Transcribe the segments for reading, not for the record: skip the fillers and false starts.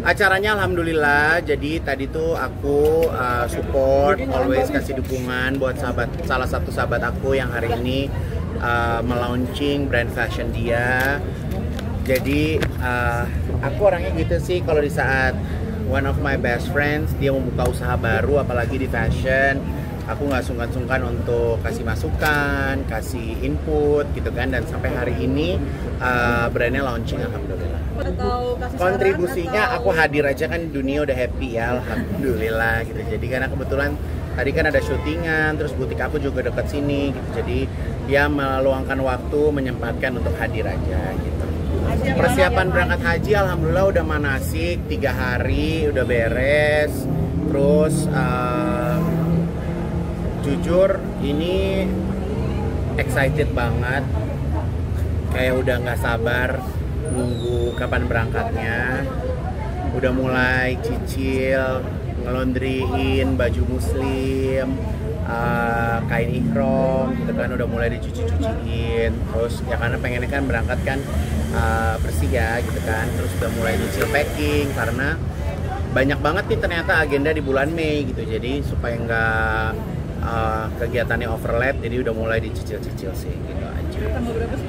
Acaranya alhamdulillah, jadi tadi tuh aku support, always kasih dukungan buat salah satu sahabat aku yang hari ini melaunching brand fashion dia. Jadi aku orangnya gitu sih, kalau di saat one of my best friends dia membuka usaha baru apalagi di fashion, aku nggak sungkan-sungkan untuk kasih masukan, kasih input gitu kan, dan sampai hari ini brandnya launching alhamdulillah. Atau kasih Kontribusinya saran, aku hadir aja kan, dunia udah happy ya alhamdulillah gitu. Jadi karena kebetulan tadi kan ada syutingan, terus butik aku juga dekat sini gitu. Jadi dia meluangkan waktu, menyempatkan untuk hadir aja gitu. Persiapan berangkat haji alhamdulillah udah manasik 3 hari udah beres. Terus jujur ini excited banget, kayak udah nggak sabar nunggu kapan berangkatnya. Udah mulai cicil ngelondriin baju muslim, kain ihram gitu kan, udah mulai dicuci-cuciin. Terus ya karena pengennya kan berangkat kan bersih ya gitu kan. Terus udah mulai nyicil packing karena banyak banget nih ternyata agenda di bulan Mei gitu. Jadi supaya nggak kegiatannya overlap, jadi udah mulai dicicil-cicil sih gitu aja. tanggal berapa sih?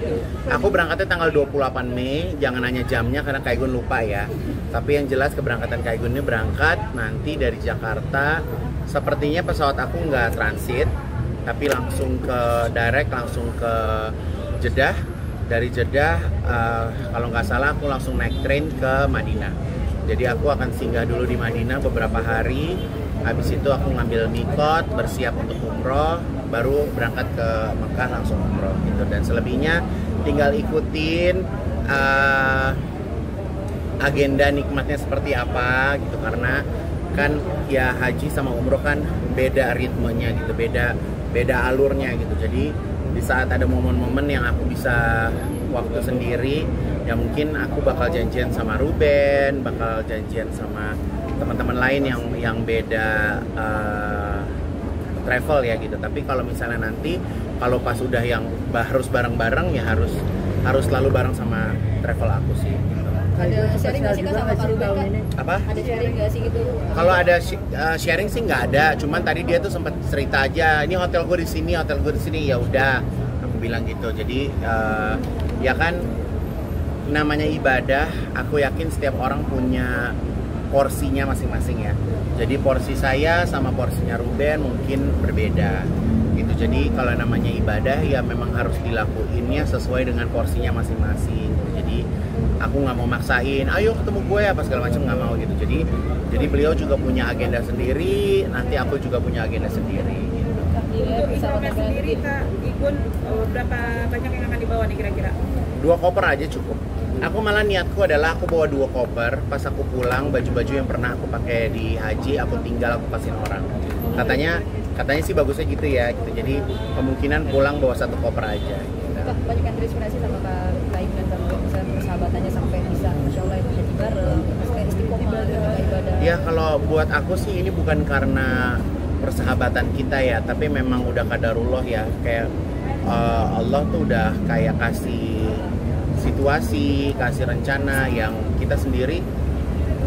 Aku berangkatnya tanggal 28 Mei, jangan nanya jamnya karena Kaigun lupa ya. Tapi yang jelas keberangkatan Kaigun ini berangkat nanti dari Jakarta. Sepertinya pesawat aku nggak transit, tapi langsung ke direct, langsung ke Jeddah. Dari Jeddah, kalau nggak salah aku langsung naik train ke Madinah. Jadi aku akan singgah dulu di Madinah beberapa hari. Habis itu aku ngambil mikot, bersiap untuk umroh, baru berangkat ke Mekah langsung umroh gitu. Dan selebihnya tinggal ikutin agenda nikmatnya seperti apa gitu, karena kan ya haji sama umroh kan beda ritmenya gitu, beda alurnya gitu. Jadi di saat ada momen-momen yang aku bisa waktu sendiri, ya mungkin aku bakal janjian sama Ruben, bakal janjian sama teman-teman lain yang beda travel ya gitu. Tapi kalau misalnya nanti kalau pas udah yang harus bareng-bareng ya harus selalu bareng sama travel aku sih gitu. Ada sharing nggak sih Kak sama Kak Ruben Kak? Apa? Ada sharing nggak sih gitu? Kalau ada sharing sih nggak ada, cuman tadi dia tuh sempat cerita aja, ini hotel gue di sini, hotel gue di sini, ya udah aku bilang gitu. Jadi ya kan namanya ibadah, aku yakin setiap orang punya porsinya masing-masing ya. Jadi porsi saya sama porsinya Ruben mungkin berbeda gitu. Jadi kalau namanya ibadah ya memang harus dilakuinnya sesuai dengan porsinya masing-masing. Jadi aku nggak mau maksain, ayo ketemu gue apa segala macam, nggak mau gitu. Jadi beliau juga punya agenda sendiri, nanti aku juga punya agenda sendiri gitu. Untuk Iqbal sendiri Kak Igun, berapa banyak yang akan dibawa nih kira-kira? 2 koper aja cukup. Aku malah niatku adalah aku bawa 2 koper. Pas aku pulang, baju-baju yang pernah aku pakai di haji aku tinggal, aku kasihin orang. Katanya sih bagusnya gitu ya gitu. Jadi kemungkinan pulang bawa 1 koper aja gitu. Kak, banyak yang terinspirasi sama Kak Igun dan misalnya persahabatannya sampai bisa Masya Allah itu jadi bareng, terus kayak istiqomah jaga ibadah. Ya kalau buat aku sih ini bukan karena persahabatan kita ya, tapi memang udah qadarullah ya. Kayak Allah tuh udah kayak kasih situasi, kasih rencana yang kita sendiri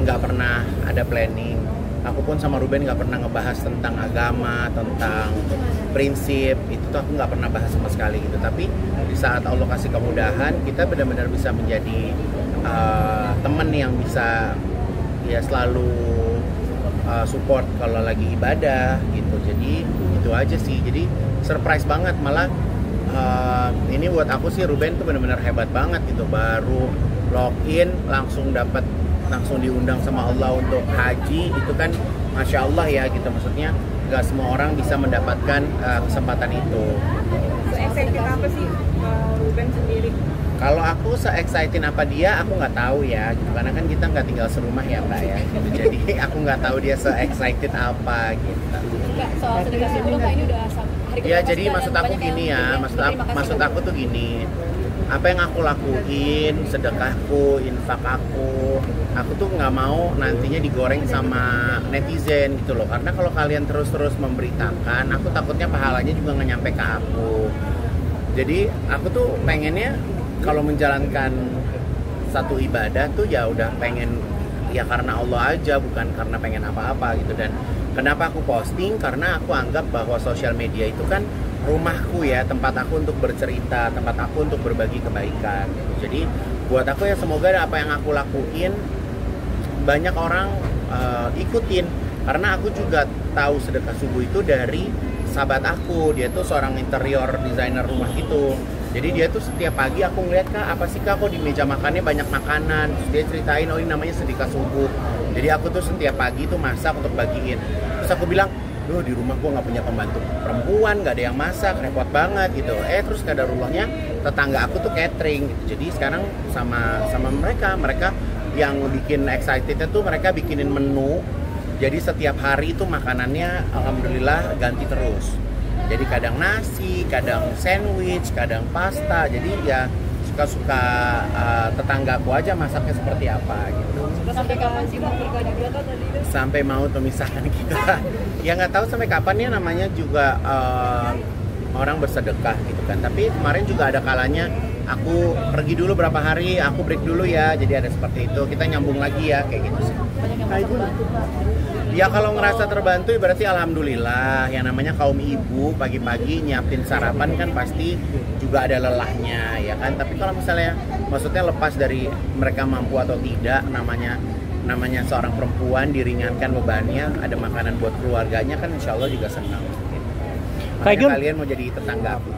nggak pernah ada planning. Aku pun sama Ruben nggak pernah ngebahas tentang agama, tentang prinsip, itu tuh aku nggak pernah bahas sama sekali gitu. Tapi di saat Allah kasih kemudahan, kita benar-benar bisa menjadi teman yang bisa ya selalu support kalau lagi ibadah gitu. Jadi itu aja sih. Jadi surprise banget malah. Ini buat aku sih Ruben tuh benar-benar hebat banget gitu, baru login langsung diundang sama Allah untuk haji, itu kan Masya Allah ya gitu. Maksudnya nggak semua orang bisa mendapatkan kesempatan itu. Se-excited apa sih Ruben sendiri? Kalau aku se-excited apa dia, aku nggak tahu ya gitu. Karena kan kita nggak tinggal serumah ya Mbak ya gitu. Jadi aku nggak tahu dia se-excited apa gitu. Kak, soal sedekah sebelum Kak ini udah hari Ya keberapa jadi sih, Kak? maksud Dan aku banyak gini yang ya, berterima kasih maksud banget. aku tuh gini, apa yang aku lakuin, sedekahku, infak aku tuh nggak mau nantinya digoreng sama netizen gitu loh. Karena kalau kalian terus-terus memberitakan, aku takutnya pahalanya juga nggak nyampe ke aku. Jadi aku tuh pengennya kalau menjalankan satu ibadah tuh ya udah pengen ya karena Allah aja, bukan karena pengen apa-apa gitu. Dan kenapa aku posting, karena aku anggap bahwa sosial media itu kan rumahku ya, tempat aku untuk bercerita, tempat aku untuk berbagi kebaikan gitu. Jadi buat aku ya semoga apa yang aku lakuin banyak orang ikutin, karena aku juga tahu sedekah subuh itu dari sahabat aku. Dia tuh seorang interior designer rumah gitu. Jadi dia tuh setiap pagi aku ngeliat, Kak, apa sih Kak kok di meja makannya banyak makanan. Terus dia ceritain, oh ini namanya sedekah subuh. Jadi aku tuh setiap pagi tuh masak untuk bagiin. Terus aku bilang, duh di rumah gua nggak punya pembantu perempuan, nggak ada yang masak, repot banget gitu. Terus kadarullahnya tetangga aku tuh catering gitu. Jadi sekarang sama mereka yang bikin excitednya tuh mereka bikinin menu. Jadi setiap hari itu makanannya alhamdulillah ganti terus. Jadi kadang nasi, kadang sandwich, kadang pasta. Jadi ya suka-suka tetanggaku aja masaknya seperti apa gitu. Sampai kapan sih Pak berkah juga kan tadi? Sampai mau memisahkan kita. Ya nggak tahu sampai kapan ya, namanya juga orang bersedekah gitu kan. Tapi kemarin juga ada kalanya aku pergi dulu berapa hari, aku break dulu ya. Jadi ada seperti itu. Kita nyambung lagi ya kayak gitu sih. Banyak yang merasa terbantu Pak. Ya kalau ngerasa terbantu berarti alhamdulillah. Yang namanya kaum ibu pagi-pagi nyiapin sarapan kan pasti juga ada lelahnya ya kan. Tapi kalau misalnya maksudnya lepas dari mereka mampu atau tidak, namanya seorang perempuan diringankan bebannya, ada makanan buat keluarganya kan insya Allah juga senang. Makanya kalian mau jadi tetangga aku.